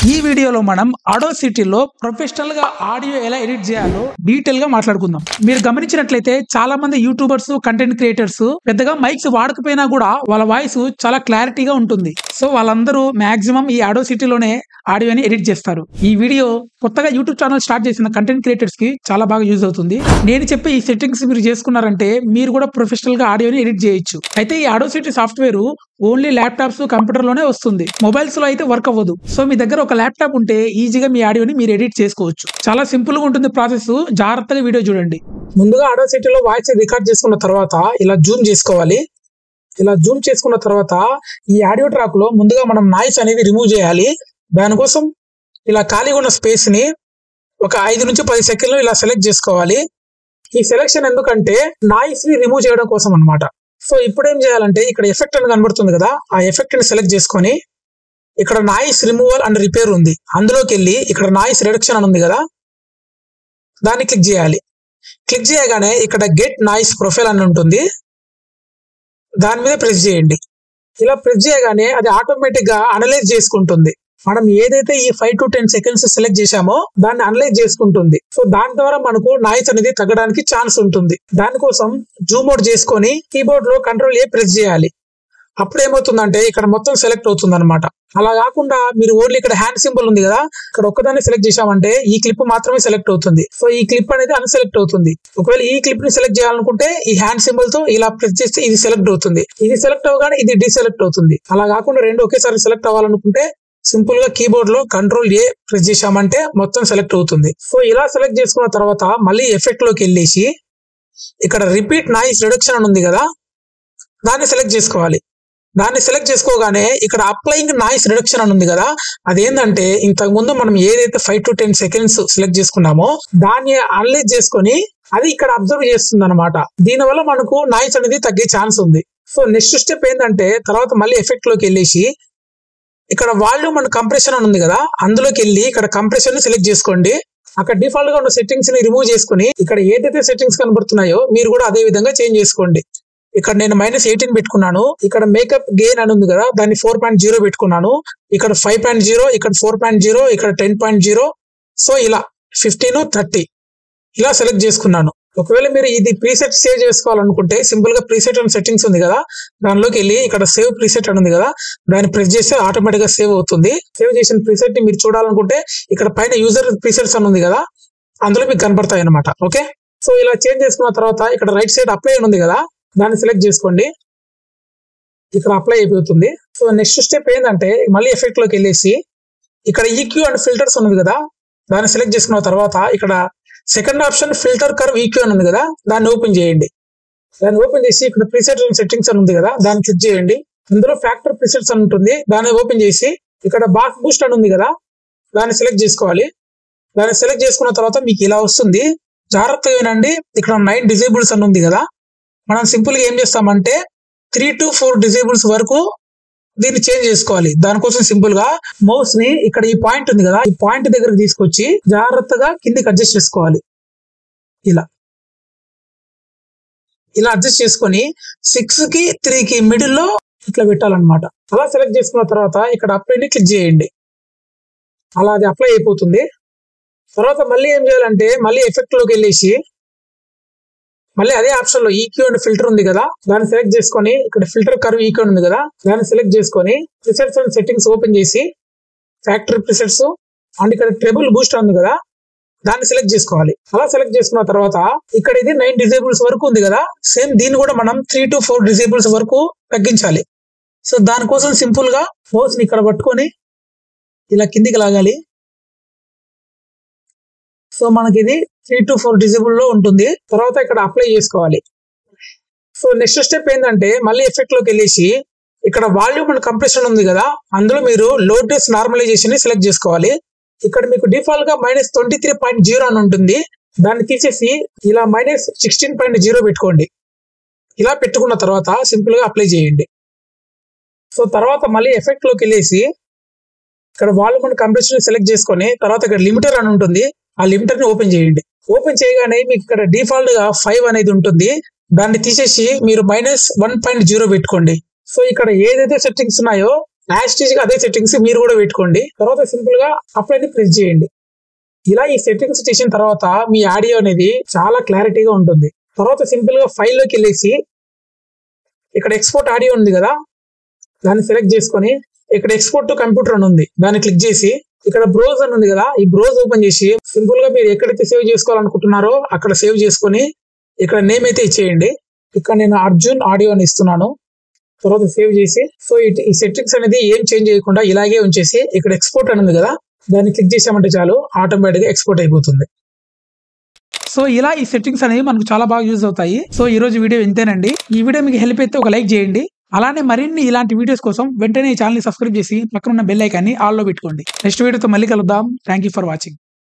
ఈ వీడియోలో మనం ఆడోసిటీలో ప్రొఫెషనల్ గా ఆడియో ఎలా ఎడిట్ చేయాలో డీటెయిల్ గా మాట్లాడుకుందాం. మీరు గమనించినట్లయితే చాలా మంది యూట్యూబర్స్, కంటెంట్ క్రియేటర్స్ పెద్దగా మైక్స్ వాడకపోయినా కూడా వాళ్ళ వాయిస్ చాలా క్లారిటీగా ఉంటుంది. సో వాళ్ళందరూ మాక్సిమం ఈ ఆడోసిటీలోనే ఆడియోని ఎడిట్ చేస్తారు. ఈ వీడియో కొత్తగా యూట్యూబ్ ఛానల్ స్టార్ట్ చేసిన కంటెంట్ క్రియేటర్స్ కి చాలా బాగా యూజ్ అవుతుంది. నేను చెప్పే ఈ సెట్టింగ్స్ మీరు చేసుకున్నారంటే మీరు కూడా ప్రొఫెషనల్ గా ఆడియోని ఎడిట్ చేయొచ్చు. అయితే ఈ ఆడోసిటీ సాఫ్ట్వేర్ ఓన్లీ ల్యాప్టాప్స్, కంప్యూటర్ లోనే వస్తుంది. మొబైల్స్ లో అయితే వర్క్ అవ్వదు. సో మీ దగ్గర ఒక ల్యాప్టాప్ ఉంటే ఈజీగా మీ ఆడియోని మీరు ఎడిట్ చేసుకోవచ్చు. చాలా సింపుల్ గా ఉంటుంది ప్రాసెస్. జాగ్రత్తగా వీడియో చూడండి. ముందుగా ఆడోసిటీలో వాయిస్ రికార్డ్ చేసుకున్న తర్వాత ఇలా జూమ్ చేసుకోవాలి. ఇలా జూమ్ చేసుకున్న తర్వాత ఈ ఆడియో ట్రాక్ లో ముందుగా మనం నాయిస్ అనేది రిమూవ్ చేయాలి. దానికోసం ఇలా ఖాళీగా ఉన్న స్పేస్ ని ఒక 5 నుంచి 10 సెకండ్లు ఇలా సెలెక్ట్ చేసుకోవాలి. ఈ సెలెక్షన్ ఎందుకంటే నాయిస్ ని రిమూవ్ చేయడం కోసం అన్నమాట. సో ఇప్పుడు ఏం చేయాలంటే ఇక్కడ ఎఫెక్ట్ అని కనబడుతుంది కదా, ఆ ఎఫెక్ట్ ని సెలెక్ట్ చేసుకొని ఇక్కడ నాయిస్ రిమూవల్ అండ్ రిపేర్ ఉంది, అందులోకి వెళ్ళి ఇక్కడ నాయిస్ రిడక్షన్ అని ఉంది కదా, దాన్ని క్లిక్ చేయాలి. క్లిక్ చేయగానే ఇక్కడ గెట్ నాయిస్ ప్రొఫైల్ అని ఉంటుంది, దాని మీద ప్రెస్ చేయండి. ఇలా ప్రెస్ చేయగానే అది ఆటోమేటిక్ గా అనలైజ్ చేసుకుంటుంది. మనం ఏదైతే ఈ 5 to 10 సెకండ్స్ సెలెక్ట్ చేశామో దాన్ని అనలైజ్ చేసుకుంటుంది. సో దాని ద్వారా మనకు నాయిస్ అనేది తగ్గడానికి ఛాన్స్ ఉంటుంది. దానికోసం జూమ్ అవుట్ చేసుకొని కీబోర్డ్ లో Ctrl+A ప్రెస్ చేయాలి. అప్పుడు ఏమవుతుందంటే ఇక్కడ మొత్తం సెలెక్ట్ అవుతుంది అనమాట. అలా కాకుండా మీరు ఓన్లీ ఇక్కడ హ్యాండ్ సింబల్ ఉంది కదా, ఇక్కడ ఒక్కదాన్ని సెలెక్ట్ చేశామంటే ఈ క్లిప్ మాత్రమే సెలెక్ట్ అవుతుంది. సో ఈ క్లిప్ అనేది అన్సెలెక్ట్ అవుతుంది. ఒకవేళ ఈ క్లిప్ ని సెలెక్ట్ చేయాలనుకుంటే ఈ హ్యాండ్ సింబల్ తో ఇలా ప్రెస్ చేస్తే ఇది సెలెక్ట్ అవుతుంది. ఇది సెలెక్ట్ అవగానే ఇది డిసెలెక్ట్ అవుతుంది. అలా కాకుండా రెండు ఒకేసారి సెలెక్ట్ అవ్వాలనుకుంటే సింపుల్ గా కీబోర్డ్ లో Ctrl+A ప్రెస్ చేశామంటే మొత్తం సెలెక్ట్ అవుతుంది. సో ఇలా సెలెక్ట్ చేసుకున్న తర్వాత మళ్ళీ ఎఫెక్ట్ లోకి వెళ్ళేసి ఇక్కడ రిపీట్ నాయిస్ రిడక్షన్ అని ఉంది కదా, దాన్ని సెలెక్ట్ చేసుకోవాలి. దాన్ని సెలెక్ట్ చేసుకోగానే ఇక్కడ అప్లయింగ్ నాయిస్ రిడక్షన్ అని ఉంది కదా, అదేంటంటే ఇంతకు ముందు మనం ఏదైతే 5 to 10 సెకండ్స్ సెలెక్ట్ చేసుకున్నామో దాన్ని అనలైజ్ చేసుకొని అది ఇక్కడ అబ్జర్వ్ చేస్తుంది అనమాట. దీనివల్ల మనకు నాయిస్ అనేది తగ్గే ఛాన్స్ ఉంది. సో నెక్స్ట్ స్టెప్ ఏంటంటే తర్వాత మళ్ళీ ఎఫెక్ట్ లోకి వెళ్ళేసి ఇక్కడ వాల్యూమ్ అండ్ కంప్రెషన్ అని ఉంది కదా, అందులోకి వెళ్ళి ఇక్కడ కంప్రెషన్ ని సెలెక్ట్ చేసుకోండి. అక్కడ డిఫాల్ట్ గా ఉన్న సెట్టింగ్స్ ని రిమూవ్ చేసుకుని ఇక్కడ ఏదైతే సెట్టింగ్స్ కనబడుతున్నాయో మీరు కూడా అదే విధంగా చేంజ్ చేసుకోండి. ఇక్కడ నేను -18 పెట్టుకున్నాను. ఇక్కడ మేకప్ గెయిన్ అని ఉంది కదా, దాన్ని 4.0 పెట్టుకున్నాను. ఇక్కడ 5.0, ఇక్కడ 4.0, ఇక్కడ 10.0. సో ఇలా 15, 30 ఇలా సెలెక్ట్ చేసుకున్నాను. ఒకవేళ మీరు ఇది ప్రీసెట్ సేవ్ చేసుకోవాలనుకుంటే సింపుల్ గా ప్రీసెట్ అండ్ సెట్టింగ్స్ ఉంది కదా, దానిలోకి వెళ్ళి ఇక్కడ సేవ్ ప్రీసెట్ అని ఉంది కదా, దాన్ని ప్రెస్ చేస్తే ఆటోమేటిక్ గా సేవ్ అవుతుంది. సేవ్ చేసిన ప్రీసెట్ ని మీరు చూడాలనుకుంటే ఇక్కడ పైన యూజర్ ప్రీసెట్స్ అని ఉంది కదా, అందులో మీకు కనపడతాయి అనమాట. ఓకే, సో ఇలా చేంజ్ చేసుకున్న తర్వాత ఇక్కడ రైట్ సైడ్ అప్లై అని ఉంది కదా, దాన్ని సెలెక్ట్ చేసుకోండి. ఇక్కడ అప్లై అయిపోతుంది. సో నెక్స్ట్ స్టెప్ ఏంటంటే మళ్ళీ ఎఫెక్ట్ లోకి వెళ్ళేసి ఇక్కడ ఈక్యూ అండ్ ఫిల్టర్స్ ఉంది కదా, దాన్ని సెలెక్ట్ చేసుకున్న తర్వాత ఇక్కడ second option filter curve EQ అని ఉంది కదా, దాన్ని ఓపెన్ చేయండి. దాన్ని ఓపెన్ చేసి ఇక్కడ ప్రీసెట్ అండ్ సెట్టింగ్స్ అని ఉంది కదా, దాన్ని క్లిక్ చేయండి. ఇందులో ఫ్యాక్టర్ ప్రీసెట్స్ అని ఉంటుంది, దాన్ని ఓపెన్ చేసి ఇక్కడ బాస్ బూస్ట్ అని ఉంది కదా, దాన్ని సెలెక్ట్ చేసుకోవాలి. దాన్ని సెలెక్ట్ చేసుకున్న తర్వాత మీకు ఇలా వస్తుంది. జాగ్రత్తగా వినండి, ఇక్కడ 9 డిజేబుల్స్ అని ఉంది కదా, మనం సింపుల్ గా ఏం చేస్తామంటే 3 to 4 డిజేబుల్స్ వరకు దీన్ని చేంజ్ చేసుకోవాలి. దానికోసం సింపుల్ గా మౌస్ ని ఇక్కడ ఈ పాయింట్ ఉంది కదా, ఈ పాయింట్ దగ్గరకు తీసుకొచ్చి జాగ్రత్తగా కిందికి అడ్జస్ట్ చేసుకోవాలి. ఇలా అడ్జస్ట్ చేసుకొని 6 కి 3 కి మిడిల్ లో ఇట్లా పెట్టాలన్నమాట. అలా సెలెక్ట్ చేసుకున్న తర్వాత ఇక్కడ అప్లై ని క్లిక్ చేయండి. అలా అది అప్లై అయిపోతుంది. తర్వాత మళ్ళీ ఏం చేయాలంటే మళ్ళీ ఎఫెక్ట్ లోకి వెళ్ళేసి మళ్ళీ అదే ఆప్షన్ లో ఈక్యూ అండ్ ఫిల్టర్ ఉంది కదా, దాన్ని సెలెక్ట్ చేసుకొని ఇక్కడ ఫిల్టర్ కర్వ్ ఈక్యూ ఉంది కదా, దాన్ని సెలెక్ట్ చేసుకొని ప్రిసెట్స్ అండ్ సెట్టింగ్స్ ఓపెన్ చేసి ఫ్యాక్టరీ ప్రిసెట్స్ అండ్ ఇక్కడ ట్రెబుల్ బూస్ట్ ఉంది కదా, దాన్ని సెలెక్ట్ చేసుకోవాలి. అలా సెలెక్ట్ చేసుకున్న తర్వాత ఇక్కడ ఇది 9 డిజేబుల్స్ వరకు ఉంది కదా, సేమ్ దీన్ని కూడా మనం 3 to 4 డిజేబుల్స్ వరకు తగ్గించాలి. సో దానికోసం సింపుల్ గా మౌస్ ని ఇక్కడ పట్టుకొని ఇలా కిందికి లాగాలి. సో మనకి ఇది 3 to 4 డిజేబుల్ లో ఉంటుంది. తర్వాత ఇక్కడ అప్లై చేసుకోవాలి. సో నెక్స్ట్ స్టెప్ ఏంటంటే మళ్ళీ ఎఫెక్ట్ లోకి వెళ్ళేసి ఇక్కడ వాల్యూమ్ అండ్ కంప్రెషన్ ఉంది కదా, అందులో మీరు లోటస్ నార్మలైజేషన్ ని సెలెక్ట్ చేసుకోవాలి. ఇక్కడ మీకు డిఫాల్ట్ గా -23.0 అని ఉంటుంది, దాన్ని తీసేసి ఇలా -16.0 పెట్టుకోండి. ఇలా పెట్టుకున్న తర్వాత సింపుల్ గా అప్లై చేయండి. సో తర్వాత మళ్ళీ ఎఫెక్ట్ లోకి వెళ్ళేసి ఇక్కడ వాల్యూమ్ అండ్ కంప్రెషన్ సెలెక్ట్ చేసుకొని తర్వాత ఇక్కడ లిమిటర్ అని ఉంటుంది, ఆ లిమిటర్ ని ఓపెన్ చేయండి. ఓపెన్ చేయగానే మీకు ఇక్కడ డిఫాల్ట్ గా 5 అనేది ఉంటుంది, దాన్ని తీసేసి మీరు -1.0 పెట్టుకోండి. సో ఇక్కడ ఏదైతే సెట్టింగ్స్ ఉన్నాయో యాజ్ గా అదే సెట్టింగ్స్ మీరు కూడా పెట్టుకోండి. తర్వాత సింపుల్ గా అప్లై ప్రెస్ చేయండి. ఇలా ఈ సెట్టింగ్స్ చేసిన తర్వాత మీ ఆడియో అనేది చాలా క్లారిటీగా ఉంటుంది. తర్వాత సింపుల్ గా ఫైల్ లోకి వెళ్ళేసి ఇక్కడ ఎక్స్పోర్ట్ ఆడియో ఉంది కదా, దాన్ని సెలెక్ట్ చేసుకొని ఇక్కడ ఎక్స్పోర్ట్ టు కంప్యూటర్ అని ఉంది, దాన్ని క్లిక్ చేసి ఇక్కడ బ్రౌజ్ అని ఉంది కదా, ఈ బ్రౌజ్ ఓపెన్ చేసి సింపుల్ గా మీరు ఎక్కడైతే సేవ్ చేసుకోవాలనుకుంటున్నారో అక్కడ సేవ్ చేసుకొని ఇక్కడ నేమ్ అయితే ఇచ్చేయండి. ఇక్కడ నేను అర్జున్ ఆడియో అని ఇస్తున్నాను. తర్వాత సేవ్ చేసి సో ఈ సెట్టింగ్స్ అనేది ఏం చేంజ్ చేయకుండా ఇలాగే ఉంచేసి ఇక్కడ ఎక్స్పోర్ట్ అని ఉంది కదా, దాన్ని క్లిక్ చేసామంటే చాలు ఆటోమేటిక్ గా ఎక్స్పోర్ట్ అయిపోతుంది. సో ఇలా ఈ సెట్టింగ్స్ అనేవి మనకు చాలా బాగా యూజ్ అవుతాయి. సో ఈ రోజు వీడియో ఇంతేనండి. ఈ వీడియో మీకు హెల్ప్ అయితే ఒక లైక్ చేయండి. అలానే మరిన్ని ఇలాంటి వీడియోస్ కోసం వెంటనే ఈ ఛానల్ ని సబ్స్క్రైబ్ చేసి పక్కన ఉన్న బెల్ ఐకాన్ని ఆల్ లో పెట్టుకోండి. నెక్స్ట్ వీడియోతో మళ్ళీ కలుద్దాం. Thank you for watching.